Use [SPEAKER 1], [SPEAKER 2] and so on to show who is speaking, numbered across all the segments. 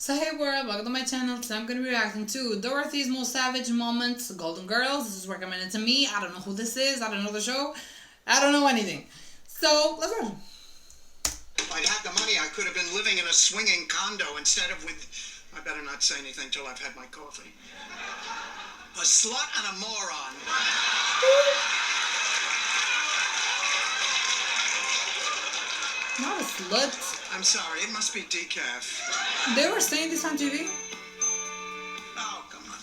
[SPEAKER 1] So hey world, welcome to my channel. Today I'm going to be reacting to Dorothy's Most Savage Moments, Golden Girls. This is recommended to me. I don't know who this is. I don't know the show. I don't know anything. So, let's go.
[SPEAKER 2] If I'd had the money, I could have been living in a swinging condo instead of with... I better not say anything till I've had my coffee. A slut and a moron.
[SPEAKER 1] Not a slut.
[SPEAKER 2] I'm sorry, it must be decaf.
[SPEAKER 1] They were saying this on TV?
[SPEAKER 2] Oh, come on.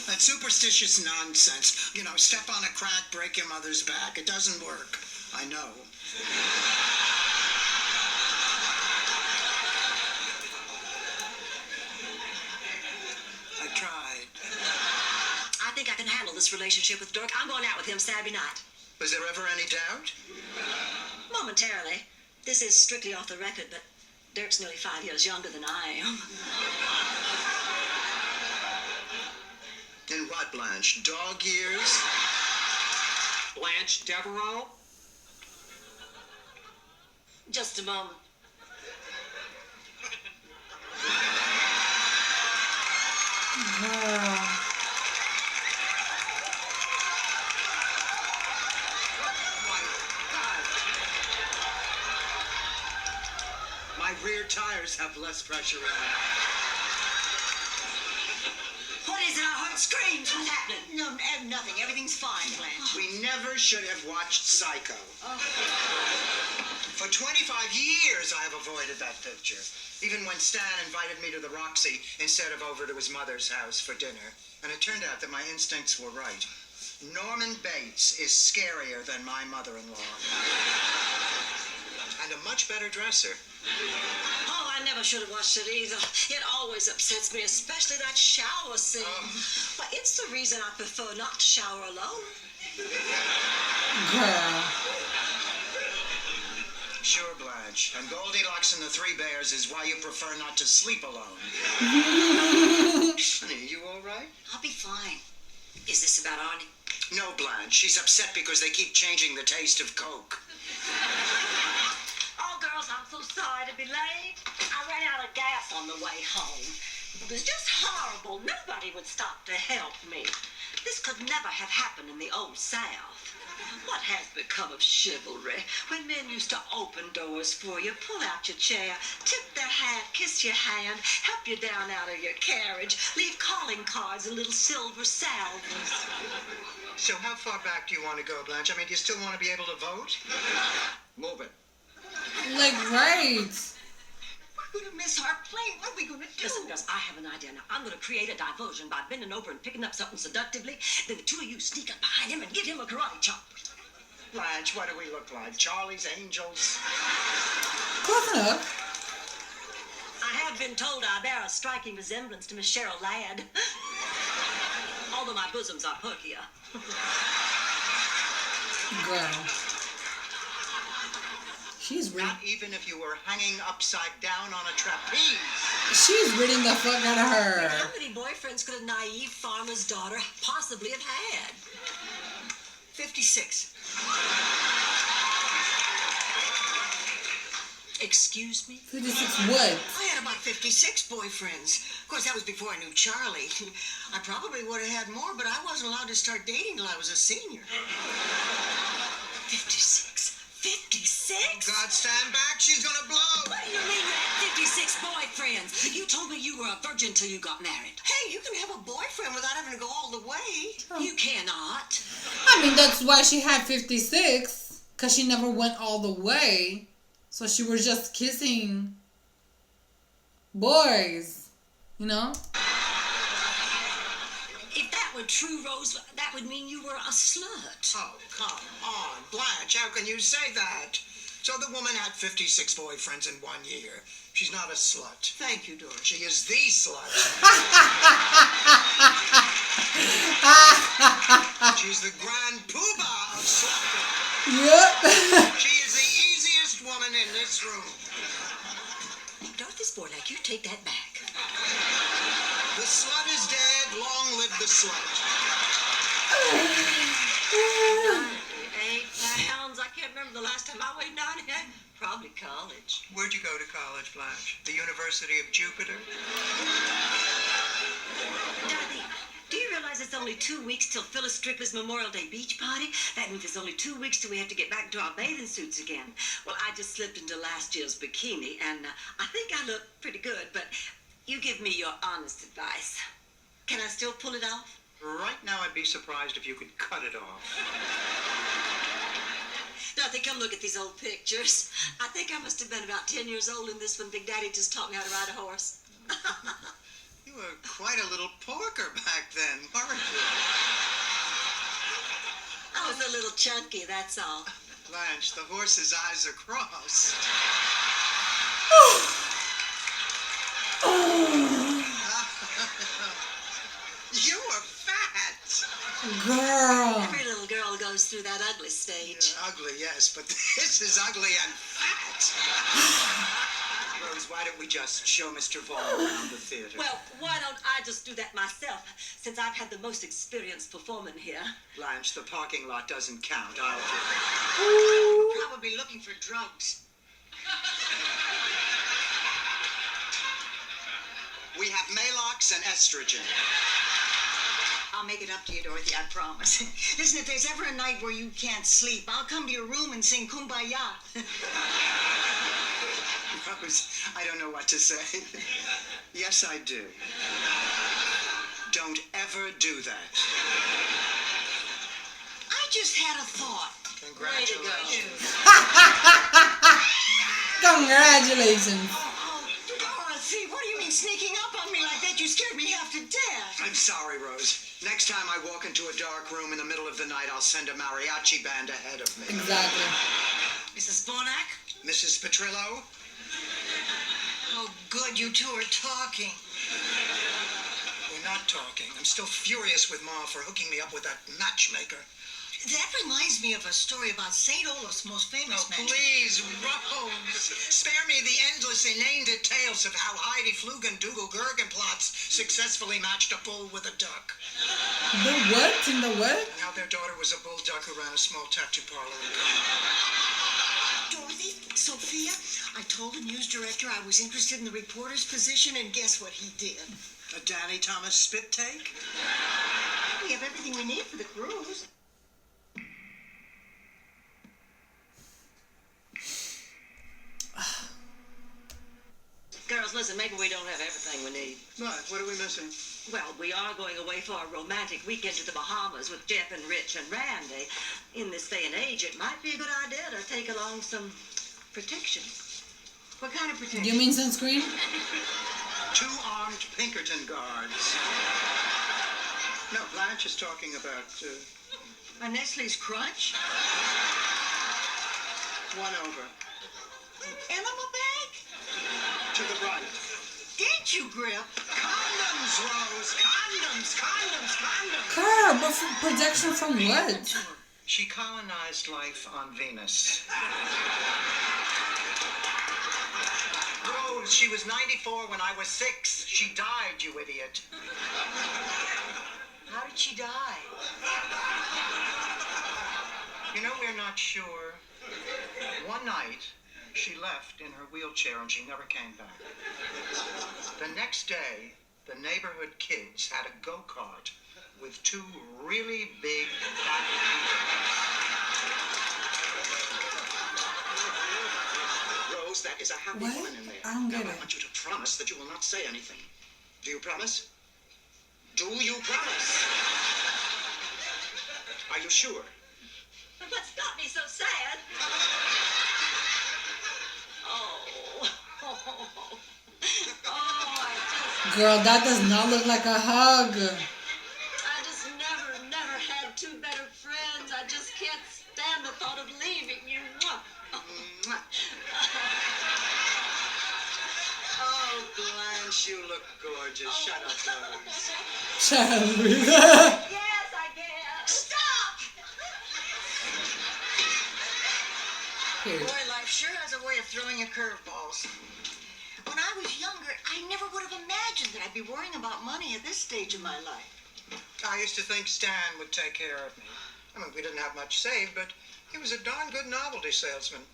[SPEAKER 2] That superstitious nonsense. You know, step on a crack, break your mother's back. It doesn't work. I know. I tried.
[SPEAKER 3] I think I can handle this relationship with Dirk. I'm going out with him Saturday night.
[SPEAKER 2] Was there ever any doubt?
[SPEAKER 3] Momentarily. This is strictly off the record, but Dirk's nearly 5 years younger than I am.
[SPEAKER 2] In what, Blanche? Dog years?
[SPEAKER 4] Blanche Devereaux?
[SPEAKER 3] Just a moment.
[SPEAKER 1] Girl.
[SPEAKER 2] My rear tires have less pressure in them.
[SPEAKER 3] What is it? I heard screams. What's happening? No, nothing. Everything's fine, Blanche.
[SPEAKER 2] We never should have watched Psycho.
[SPEAKER 3] Oh.
[SPEAKER 2] For 25 years, I have avoided that picture. Even when Stan invited me to the Roxy instead of over to his mother's house for dinner. And it turned out that my instincts were right. Norman Bates is scarier than my mother-in-law. And a much better dresser.
[SPEAKER 3] Oh, I never should have watched it either. It always upsets me, especially that shower scene. But it's the reason I prefer not to shower alone.
[SPEAKER 1] Girl.
[SPEAKER 2] Sure, Blanche. And Goldilocks and the Three Bears is why you prefer not to sleep alone. Honey, you all right?
[SPEAKER 3] I'll be fine. Is this about Arnie?
[SPEAKER 2] No, Blanche. She's upset because they keep changing the taste of Coke.
[SPEAKER 3] Oh, girls, I'm so sorry to be late. I ran out of gas on the way home. It was just horrible. Nobody would stop to help me. This could never have happened in the old South. What has become of chivalry? When men used to open doors for you, pull out your chair, tip their hat, kiss your hand, help you down out of your carriage, leave calling cards and little silver salvers.
[SPEAKER 2] So how far back do you want to go, Blanche? I mean, do you still want to be able to vote? Move it.
[SPEAKER 1] Like, right.
[SPEAKER 3] We're going to miss our plane. What are we going to do? Listen, girls, I have an idea now. I'm going to create a diversion by bending over and picking up something seductively. Then the two of you sneak up behind him and give him a karate chop.
[SPEAKER 2] Blanche, what do we look like? Charlie's Angels?
[SPEAKER 1] Close enough.
[SPEAKER 3] I have been told I bear a striking resemblance to Miss Cheryl Ladd. Although my bosoms are perkier.
[SPEAKER 1] Girl. She's reading.
[SPEAKER 2] Not even if you were hanging upside down on a trapeze.
[SPEAKER 1] She's reading the fuck out of her.
[SPEAKER 3] How many boyfriends could a naive farmer's daughter possibly have had?
[SPEAKER 2] 56.
[SPEAKER 3] Excuse me?
[SPEAKER 1] 56 what?
[SPEAKER 5] I had about 56 boyfriends. Of course, that was before I knew Charlie. I probably would have had more, but I wasn't allowed to start dating till I was a senior.
[SPEAKER 3] 56? 56?
[SPEAKER 2] God, stand back. She's gonna blow.
[SPEAKER 3] What do you mean you had 56 boyfriends? You told me you were a virgin till you got married.
[SPEAKER 5] Hey, you can have a boyfriend without having to go all the way.
[SPEAKER 3] You cannot.
[SPEAKER 1] I mean, that's why she had 56. Because she never went all the way. So she was just kissing boys. You know?
[SPEAKER 3] If that were true, Rose, that would mean you were a slut.
[SPEAKER 2] Oh, come on. Blanche, how can you say that? So the woman had 56 boyfriends in 1 year. She's not a slut.
[SPEAKER 5] Thank you, Dorothy.
[SPEAKER 2] She is the slut. She's the grand poobah of slut.
[SPEAKER 1] Yep.
[SPEAKER 2] She is the easiest woman in this room.
[SPEAKER 3] Dorothy Sporlack, you take that back.
[SPEAKER 2] The slut is dead. Long live the slut.
[SPEAKER 3] 8 pounds. I can't remember the last time I weighed 98. Probably college.
[SPEAKER 2] Where'd you go to college, Blanche? The University of Jupiter?
[SPEAKER 3] Dorothy, do you realize it's only 2 weeks till Phyllis Strickler's Memorial Day beach party? That means it's only 2 weeks till we have to get back to our bathing suits again. Well, I just slipped into last year's bikini, and I think I look pretty good, but you give me your honest advice. Can I still pull it off?
[SPEAKER 2] Right now, I'd be surprised if you could cut it off.
[SPEAKER 3] Dorothy, come look at these old pictures. I think I must have been about 10 years old in this when Big Daddy just taught me how to ride a horse.
[SPEAKER 2] You were quite a little porker back then, weren't you?
[SPEAKER 3] I was a little chunky, that's all.
[SPEAKER 2] Blanche, the horse's eyes are crossed. You were fat.
[SPEAKER 1] Girl.
[SPEAKER 3] Every little girl goes through that ugly stage.
[SPEAKER 2] Yeah, ugly, yes, but this is ugly and fat. Rose, why don't we just show Mr. Vaughn around the theater?
[SPEAKER 3] Well, why don't I just do that myself, since I've had the most experienced performer here?
[SPEAKER 2] Blanche, the parking lot doesn't count. I'll do
[SPEAKER 5] We're probably looking for drugs.
[SPEAKER 2] it. We have Malox and estrogen.
[SPEAKER 5] I'll make it up to you, Dorothy, I promise. Listen, if there's ever a night where you can't sleep, I'll come to your room and sing Kumbaya.
[SPEAKER 2] Rose, I don't know what to say. Yes, I do. Don't ever do that.
[SPEAKER 5] I just had a thought.
[SPEAKER 2] Congratulations.
[SPEAKER 1] Congratulations.
[SPEAKER 5] Oh, Dorothy, what do you mean sneaking up on me like that? You scared me half to death.
[SPEAKER 2] I'm sorry, Rose. Next time I walk into a dark room in the middle of the night, I'll send a mariachi band ahead of me.
[SPEAKER 1] Exactly.
[SPEAKER 5] Mrs. Bonak?
[SPEAKER 2] Mrs. Petrillo?
[SPEAKER 5] Oh, good, you two are talking.
[SPEAKER 2] We're not talking. I'm still furious with Ma for hooking me up with that matchmaker.
[SPEAKER 5] That reminds me of a story about St. Olaf's most famous
[SPEAKER 2] Oh,
[SPEAKER 5] matchmaker.
[SPEAKER 2] please, Rose. Spare me the endless, inane details of how Heidi Flugendugel Gergenplatz successfully matched a bull with a duck.
[SPEAKER 1] The what? In the what?
[SPEAKER 2] Now their daughter was a bull duck who ran a small tattoo parlor in
[SPEAKER 5] Dorothy, Sophia, I told the news director I was interested in the reporter's position, and guess what he did?
[SPEAKER 2] A Danny Thomas spit take?
[SPEAKER 5] We have everything we need for the cruise.
[SPEAKER 3] Girls, listen, maybe we don't have everything we need.
[SPEAKER 2] What are we missing?
[SPEAKER 3] Well, we are going away for a romantic weekend to the Bahamas with Jeff and Rich and Randy. In this day and age, it might be a good idea to take along some protection.
[SPEAKER 5] What kind of protection?
[SPEAKER 1] You mean sunscreen?
[SPEAKER 2] 2 armed Pinkerton guards. No, Blanche is talking about,
[SPEAKER 5] A Nestle's Crunch?
[SPEAKER 2] one over.
[SPEAKER 5] Enema bag?
[SPEAKER 2] To the right.
[SPEAKER 5] Did you, Grip?
[SPEAKER 2] Condoms, Rose! Condoms! Condoms! Condoms!
[SPEAKER 1] Girl, but for protection from what?
[SPEAKER 2] She colonized life on Venus. Rose, she was 94 when I was 6. She died, you idiot.
[SPEAKER 5] How did she die?
[SPEAKER 2] You know, we're not sure. One night, she left in her wheelchair and she never came back. The next day, the neighborhood kids had a go-kart with 2 really big fat people. Rose, that is a happy
[SPEAKER 1] What?
[SPEAKER 2] woman in there.
[SPEAKER 1] I don't
[SPEAKER 2] Now
[SPEAKER 1] get
[SPEAKER 2] I
[SPEAKER 1] it.
[SPEAKER 2] want you to promise that you will not say anything. Do you promise? Do you promise? Are you sure?
[SPEAKER 3] But what's got me so sad?
[SPEAKER 1] Girl, that does not look like a hug.
[SPEAKER 3] I just never had 2 better friends. I just can't stand the thought of leaving you.
[SPEAKER 2] Mwah. Oh, Blanche, you look gorgeous. Shut up, Rose.
[SPEAKER 1] Child.
[SPEAKER 3] Yes, I guess.
[SPEAKER 5] Stop!
[SPEAKER 1] Here.
[SPEAKER 5] Boy, life sure has a way of throwing you curveballs. When I was younger, I never would have imagined that I'd be worrying about money at this stage of my life.
[SPEAKER 2] I used to think Stan would take care of me. I mean, we didn't have much saved, but he was a darn good novelty salesman.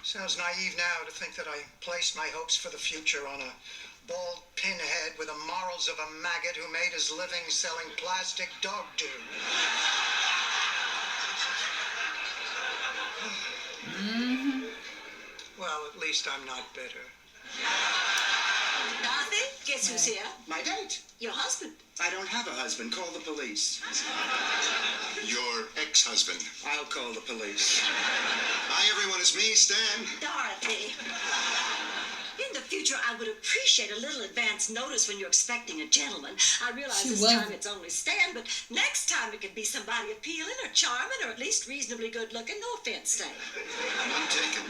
[SPEAKER 2] Sounds naive now to think that I placed my hopes for the future on a bald pinhead with the morals of a maggot who made his living selling plastic dog do. Well, at least I'm not bitter.
[SPEAKER 3] Dorothy, guess who's here?
[SPEAKER 2] My date.
[SPEAKER 3] Your husband.
[SPEAKER 2] I don't have a husband. Call the police.
[SPEAKER 6] Your ex-husband.
[SPEAKER 2] I'll call the police.
[SPEAKER 6] Hi, everyone. It's me, Stan.
[SPEAKER 3] Dorothy. In the future, I would appreciate a little advance notice when you're expecting a gentleman. I realize
[SPEAKER 1] She
[SPEAKER 3] this
[SPEAKER 1] was-
[SPEAKER 3] time it's only Stan, but next time it could be somebody appealing or charming or at least reasonably good looking. No offense, Stan.
[SPEAKER 6] I'm taken.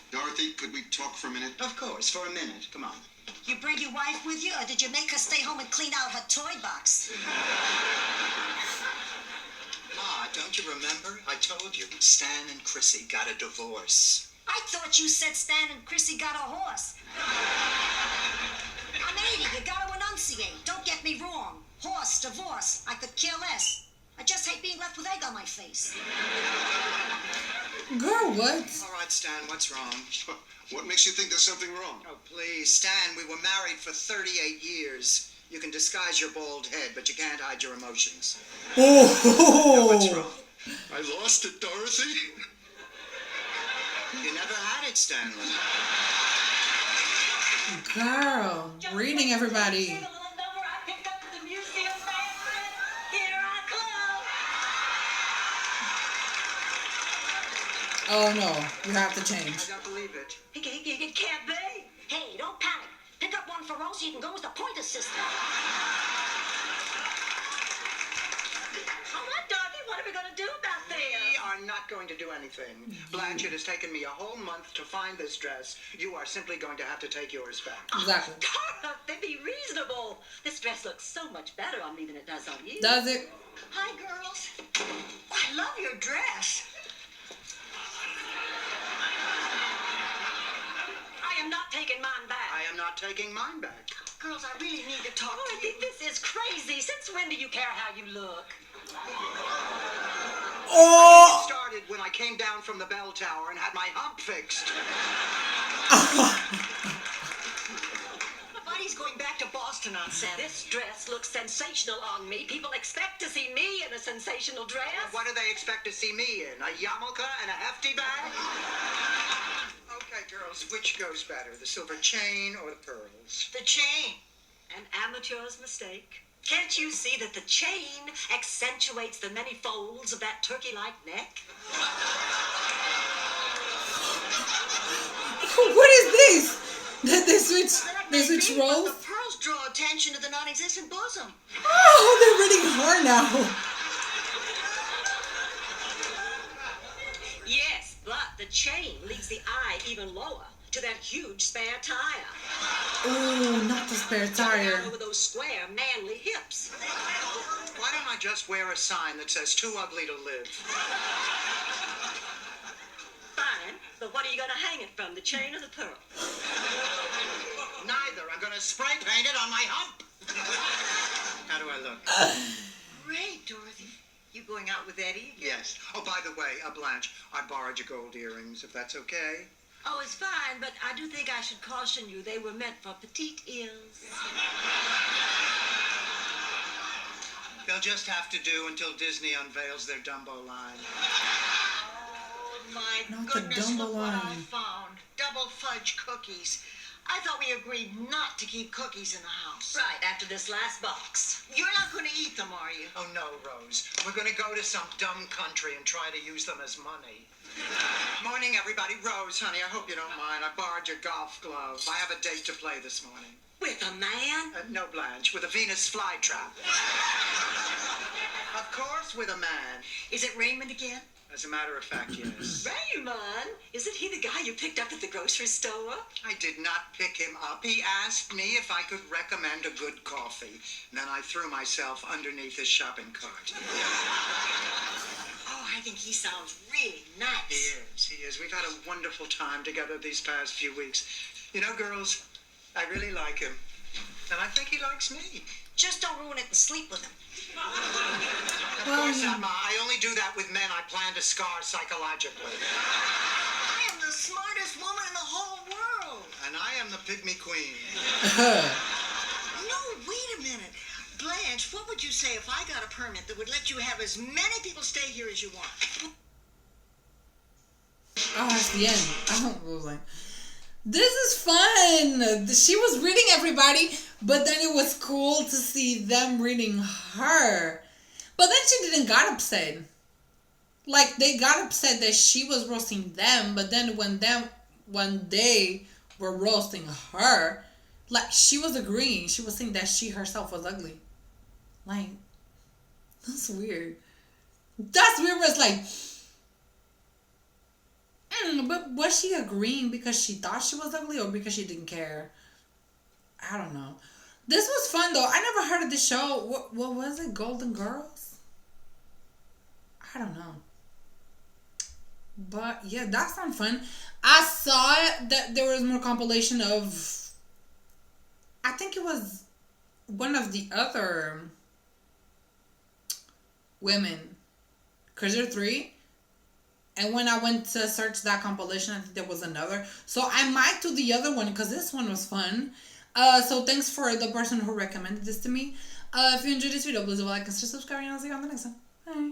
[SPEAKER 6] Dorothy, could we talk for a minute?
[SPEAKER 2] Of course, for a minute. Come on.
[SPEAKER 5] You bring your wife with you, or did you make her stay home and clean out her toy box?
[SPEAKER 2] Ma, don't you remember? I told you, Stan and Chrissy got a divorce.
[SPEAKER 5] I thought you said Stan and Chrissy got a horse. I'm 80. You gotta enunciate. Don't get me wrong. Horse, divorce. I could care less. I just hate being left with egg on my face.
[SPEAKER 1] Girl, what?
[SPEAKER 2] All right, Stan, what's wrong?
[SPEAKER 6] What makes you think there's something wrong?
[SPEAKER 2] Oh, please, Stan, we were married for 38 years. You can disguise your bald head, but you can't hide your emotions.
[SPEAKER 1] Oh!
[SPEAKER 2] What's wrong?
[SPEAKER 6] I lost it, Dorothy.
[SPEAKER 2] You never had it, Stanley.
[SPEAKER 1] Girl, reading everybody.
[SPEAKER 3] See the little number I picked up at the museum basket? Here I come.
[SPEAKER 1] Oh no, you have to change.
[SPEAKER 2] I don't believe it.
[SPEAKER 3] It can't be.
[SPEAKER 5] Hey, don't panic. Pick up one for Rose so you can go as the pointer system.
[SPEAKER 3] All right, Dorothy, what are we going to do about
[SPEAKER 2] We
[SPEAKER 3] this?
[SPEAKER 2] are not going to do anything. Blanche, it has taken me a whole month to find this dress. You are simply going to have to take yours back.
[SPEAKER 1] Exactly.
[SPEAKER 3] Dorothy, be reasonable. This dress looks so much better on me than it does on you.
[SPEAKER 1] Does it?
[SPEAKER 5] Hi, girls. I love your dress.
[SPEAKER 3] I am not taking mine back.
[SPEAKER 2] I am not taking mine back.
[SPEAKER 5] Girls, I really need to talk to
[SPEAKER 3] Dorothy,
[SPEAKER 5] you.
[SPEAKER 3] this is crazy. Since when do you care how you look?
[SPEAKER 1] Oh!
[SPEAKER 2] It started when I came down from the bell tower and had my hump fixed.
[SPEAKER 5] Buddy's going back to Boston on Saturday.
[SPEAKER 3] This dress looks sensational on me. People expect to see me in a sensational dress.
[SPEAKER 2] What do they expect to see me in? A yarmulke and a hefty bag? Okay, girls, which goes better, the silver chain or the pearls?
[SPEAKER 5] The chain.
[SPEAKER 3] An amateur's mistake. Can't you see that the chain accentuates the many folds of that turkey-like neck?
[SPEAKER 1] What is this? They switch roles?
[SPEAKER 5] The pearls draw attention to the non-existent bosom.
[SPEAKER 1] Oh, they're reading her now.
[SPEAKER 3] Yes, but the chain leads the eye even lower to that huge spare tire.
[SPEAKER 1] Oh, not the spare tire.
[SPEAKER 3] Down over those square, manly hips.
[SPEAKER 2] Why don't I just wear a sign that says too ugly to live?
[SPEAKER 3] Fine, but what are you going to hang it from, the chain or the pearl?
[SPEAKER 2] Neither. I'm going to spray paint it on my hump. How do I look?
[SPEAKER 5] Great, Dorothy. You going out with Eddie?
[SPEAKER 2] Yes. Oh, by the way, Blanche, I borrowed your gold earrings, if that's okay.
[SPEAKER 3] Oh, it's fine, but I do think I should caution you. They were meant for petite ears.
[SPEAKER 2] They'll just have to do until Disney unveils their Dumbo line.
[SPEAKER 5] Oh, my
[SPEAKER 1] Not the
[SPEAKER 5] goodness,
[SPEAKER 1] Dumbo
[SPEAKER 5] look what I
[SPEAKER 1] line.
[SPEAKER 5] found. Double fudge cookies. I thought we agreed not to keep cookies in the house.
[SPEAKER 3] Right, after this last box.
[SPEAKER 5] You're not going to eat them, are you?
[SPEAKER 2] Oh, no, Rose. We're going to go to some dumb country and try to use them as money. Morning, everybody. Rose, honey, I hope you don't mind. I borrowed your golf glove. I have a date to play this morning.
[SPEAKER 3] With a man?
[SPEAKER 2] No, Blanche, with a Venus flytrap. Of course, with a man.
[SPEAKER 5] Is it Raymond again?
[SPEAKER 2] As a matter of fact, yes.
[SPEAKER 3] Raymond? Isn't he the guy you picked up at the grocery store?
[SPEAKER 2] I did not pick him up. He asked me if I could recommend a good coffee. And then I threw myself underneath his shopping cart.
[SPEAKER 5] Oh, I think he sounds really nice.
[SPEAKER 2] He is. We've had a wonderful time together these past few weeks. You know, girls, I really like him. And I think he likes me.
[SPEAKER 5] Just don't ruin it and sleep with him.
[SPEAKER 2] Of course not, Ma. I only do that with men I plan to scar psychologically.
[SPEAKER 5] I am the smartest woman in the whole world.
[SPEAKER 2] And I am the pygmy queen.
[SPEAKER 5] No, wait a minute. Blanche, what would you say if I got a permit that would let you have as many people stay here as you want?
[SPEAKER 1] Oh, at the end. I was like, this is fun. She was reading everybody, but then it was cool to see them reading her. But then she didn't got upset. Like, they got upset that she was roasting them, but then when they were roasting her, like, she was agreeing. She was saying that she herself was ugly. Like, that's weird. That's weird. It's like, but was she agreeing because she thought she was ugly or because she didn't care? I don't know. This was fun, though. I never heard of this show. What was it? Golden Girls? I don't know. But, yeah, that sounds fun. I saw it that there was more compilation of... I think it was one of the other women. Because there are 3. And when I went to search that compilation, I think there was another. So I might do the other one because this one was fun. So thanks for the person who recommended this to me. If you enjoyed this video, please leave a like, consider subscribing, and I'll see you on the next one. Bye.